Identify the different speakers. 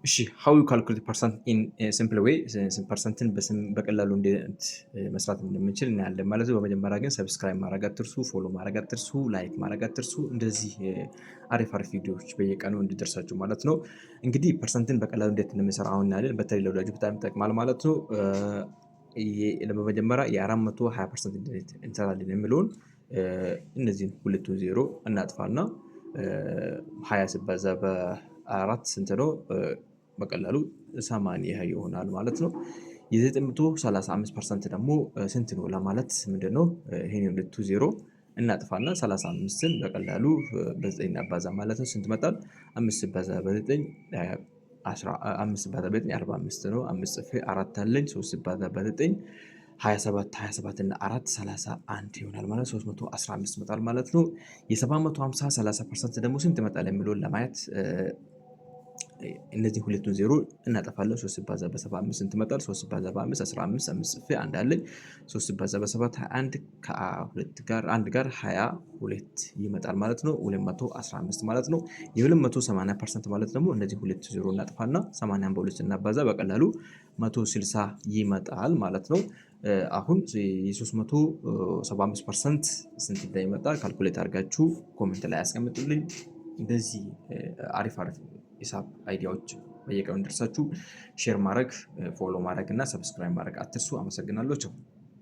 Speaker 1: እሺ how you calculate percent in a simple way ፐርሰንትን በቀላሉ እንዴት መስራት እንደምንችል እናያለን ማለት ነው። በመጀመሪያ ግን ሰብስክራይብ ማድረግ አትርሱ፣ ፎሎ ማድረግ አትርሱ፣ ላይክ ማድረግ አትርሱ። እንደዚህ አሪፍ ቪዲዮዎች በየቀኑ እንዲደርሳችሁ ማለት ነው። እንግዲህ ፐርሰንትን በቀላሉ እንዴት እንደምንሰራ አሁን እናያለን። በተለይ ለወዳጁ በጣም ይጠቅማል ማለት ነው። በመጀመሪያ የ420% እንዴት እንሰራለን የሚለውን እነዚህን ሁለቱን ዜሮ እናጥፋና 20 ሲባዛ በ4 ስንት ነው? በቀላሉ 80 ይሆናል ማለት ነው። የ935% ደግሞ ስንት ነው ለማለት ምንድነው? ይሄን ሁለቱ ዜሮ እናጥፋና 35ን በቀላሉ በ9 እናባዛ ማለት ነው። ስንት መጣል? 5 ሲባዛ በ9 5 ሲባዛ በ9 45 ነው። 5 ጽፌ 4 አለኝ። 3 ሲባዛ በ9 27 እና 4 31 ይሆናል ማለት 315 ይመጣል ማለት ነው። የ750 30% ደግሞ ስንት ይመጣል የሚለውን ለማየት እነዚህ ሁለቱን ዜሮ እናጠፋለን። 3 ሲባዛ በ75 ስንት ይመጣል? 3 ሲባዛ በ5 15 5 ጽፌ 1 አለኝ። 3 ሲባዛ በ7 21 ከ2 ጋር 1 ጋር 22 ይመጣል ማለት ነው። 215 ማለት ነው። የ280% ማለት ደግሞ እነዚህ ሁለት ዜሮ እናጥፋና 80 በ2 ስናባዛ በቀላሉ 160 ይመጣል ማለት ነው። አሁን የ375% ስንት እንደሚመጣ ካልኩሌት አድርጋችሁ ኮሜንት ላይ አስቀምጡልኝ። እንደዚህ አሪፍ ሂሳብ አይዲያዎች በየቀኑ እንዲደርሳችሁ ሼር ማድረግ፣ ፎሎ ማድረግ እና ሰብስክራይብ ማድረግ አትርሱ። አመሰግናለሁ። ቻው